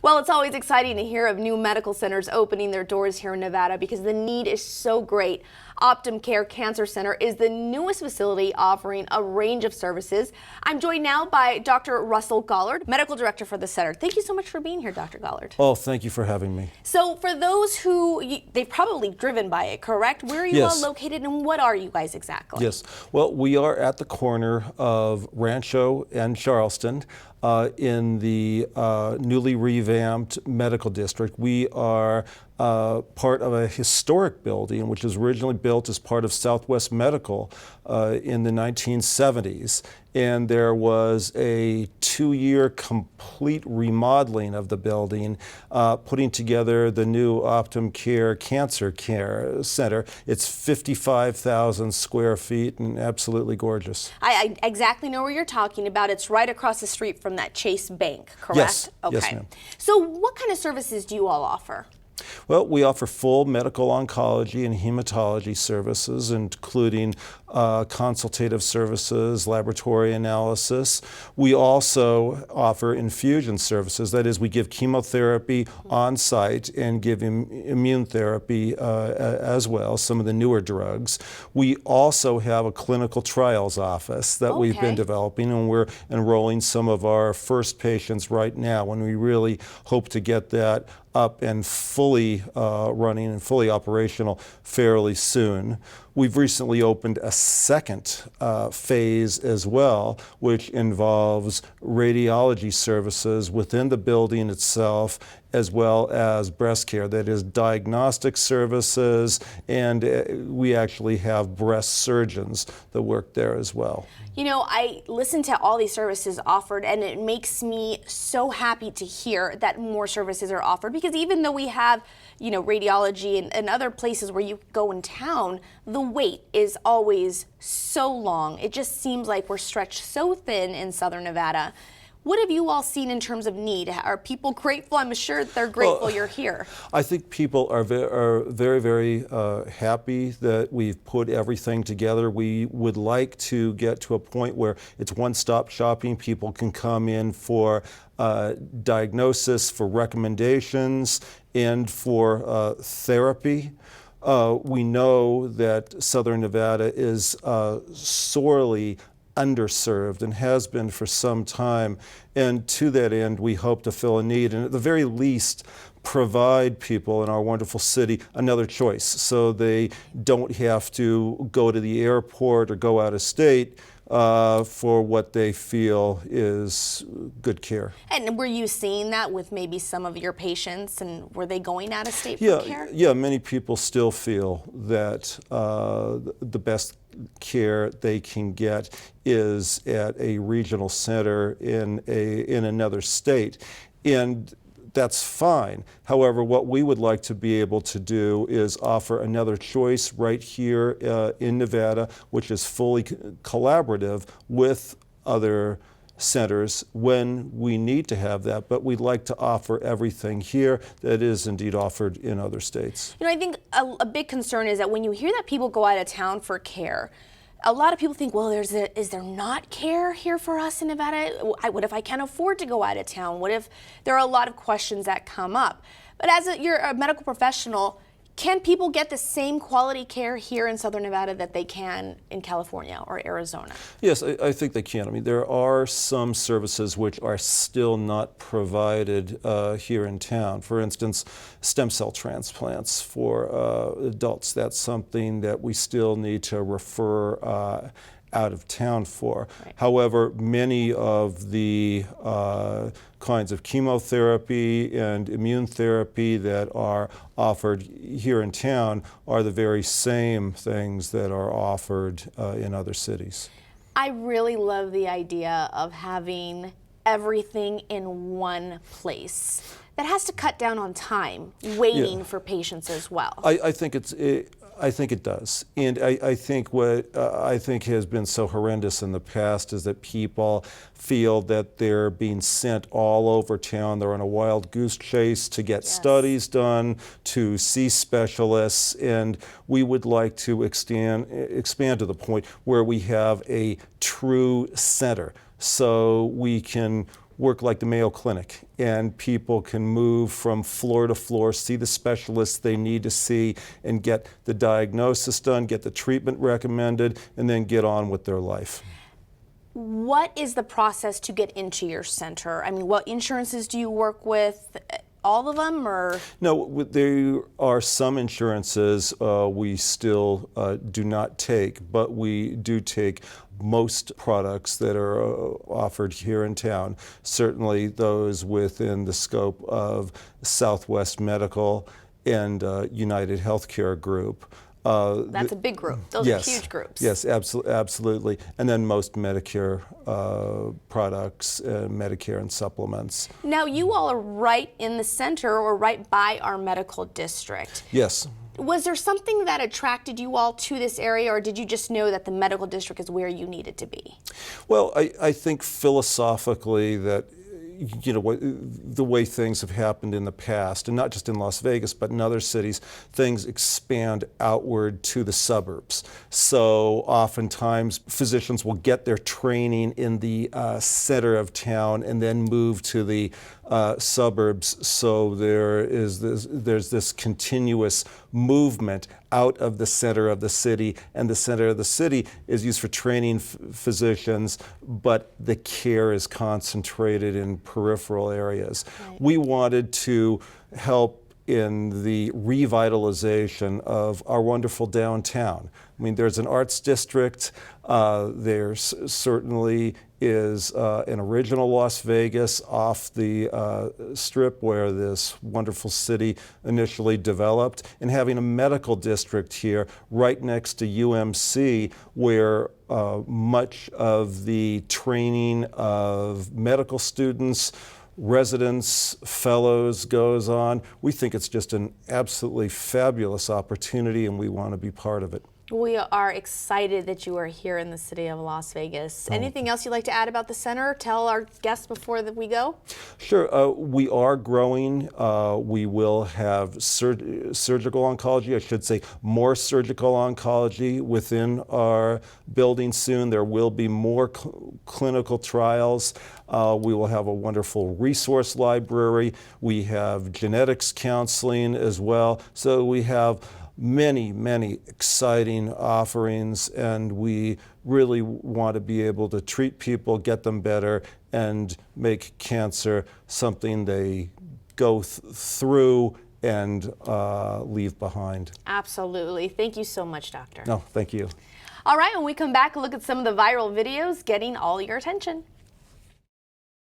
Well, it's always exciting to hear of new medical centers opening their doors here in Nevada because the need is so great. OptumCare Cancer Center is the newest facility offering a range of services. I'm joined now by Dr. Russell Gollard, Medical Director for the center. Thank you so much for being here, Dr. Gollard. Oh, thank you for having me. So for those who, they've probably driven by it, correct? Where are you all located and what are you guys exactly? Yes, well, we are at the corner of Rancho and Charleston in the newly revamped medical district. We are part of a historic building which was originally built as part of Southwest Medical in the 1970s. And there was a 2-year complete remodeling of the building, putting together the new OptumCare Cancer Care Center. It's 55,000 square feet and absolutely gorgeous. I exactly know where you're talking about. It's right across the street from that Chase Bank, correct? Yes, okay. Yes, ma'am. So what kind of services do you all offer? Well, we offer full medical oncology and hematology services, including consultative services, laboratory analysis. We also offer infusion services. That is, we give chemotherapy on site and give immune therapy as well, some of the newer drugs. We also have a clinical trials office that we've been developing, and we're enrolling some of our first patients right now, and we really hope to get that up and fully running and fully operational fairly soon. We've recently opened a second phase as well, which involves radiology services within the building itself, as well as breast care. That is diagnostic services, and we actually have breast surgeons that work there as well. You know, I listen to all these services offered, and it makes me so happy to hear that more services are offered, because even though we have, you know, radiology and other places where you go in town, the wait is always so long. It just seems like we're stretched so thin in Southern Nevada. What have you all seen in terms of need? Are people grateful? I'm sure they're grateful you're here. I think people are very, very happy that we've put everything together. We would like to get to a point where it's one-stop shopping. People can come in for diagnosis, for recommendations, and for therapy. We know that Southern Nevada is sorely underserved and has been for some time, and to that end we hope to fill a need and at the very least provide people in our wonderful city another choice, so they don't have to go to the airport or go out of state for what they feel is good care. And were you seeing that with maybe some of your patients, and were they going out of state for care? Yeah, many people still feel that the best care they can get is at a regional center in another state, and that's fine. However, what we would like to be able to do is offer another choice right here in Nevada, which is fully collaborative with other centers when we need to have that, but we'd like to offer everything here that is indeed offered in other states. You know, I think a big concern is that when you hear that people go out of town for care, a lot of people think, well, is there not care here for us in Nevada? What if I can't afford to go out of town? What if there are a lot of questions that come up? But as you're a medical professional, can people get the same quality care here in Southern Nevada that they can in California or Arizona? Yes, I think they can. I mean, there are some services which are still not provided here in town. For instance, stem cell transplants for adults. That's something that we still need to refer out of town for. Right. However, many of the kinds of chemotherapy and immune therapy that are offered here in town are the very same things that are offered in other cities. I really love the idea of having everything in one place. That has to cut down on time waiting for patients as well. I think it does, and I think what I think has been so horrendous in the past is that people feel that they're being sent all over town. They're on a wild goose chase to get studies done, to see specialists, and we would like to expand to the point where we have a true center, so we can work like the Mayo Clinic, and people can move from floor to floor, see the specialists they need to see, and get the diagnosis done, get the treatment recommended, and then get on with their life. What is the process to get into your center? I mean, what insurances do you work with? All of them, or? No, there are some insurances we still do not take, but we do take most products that are offered here in town, certainly those within the scope of Southwest Medical and United Healthcare Group. That's a big group. Those yes, are huge groups. Yes, absolutely. And then most Medicare products, Medicare and supplements. Now, you all are right in the center or right by our medical district. Yes. Was there something that attracted you all to this area, or did you just know that the medical district is where you needed to be? Well, I think philosophically that, you know, the way things have happened in the past, and not just in Las Vegas, but in other cities, things expand outward to the suburbs. So oftentimes physicians will get their training in the center of town and then move to the suburbs. So there's this continuous movement out of the center of the city, and the center of the city is used for training physicians, but the care is concentrated in peripheral areas. Right. We wanted to help in the revitalization of our wonderful downtown. I mean, there's an arts district. There certainly is an original Las Vegas off the strip where this wonderful city initially developed, and having a medical district here right next to UMC where much of the training of medical students, residents, fellows goes on. We think it's just an absolutely fabulous opportunity, and we want to be part of it. We are excited that you are here in the city of Las Vegas. Anything else you'd like to add about the center? Tell our guests before we go. Sure. We are growing. We will have surgical oncology, I should say more surgical oncology within our building soon. There will be more clinical trials. We will have a wonderful resource library. We have genetics counseling as well. So we have many, many exciting offerings, and we really want to be able to treat people, get them better, and make cancer something they go through and leave behind. Absolutely. Thank you so much, Doctor. No, thank you. All right, when we come back, look at some of the viral videos getting all your attention.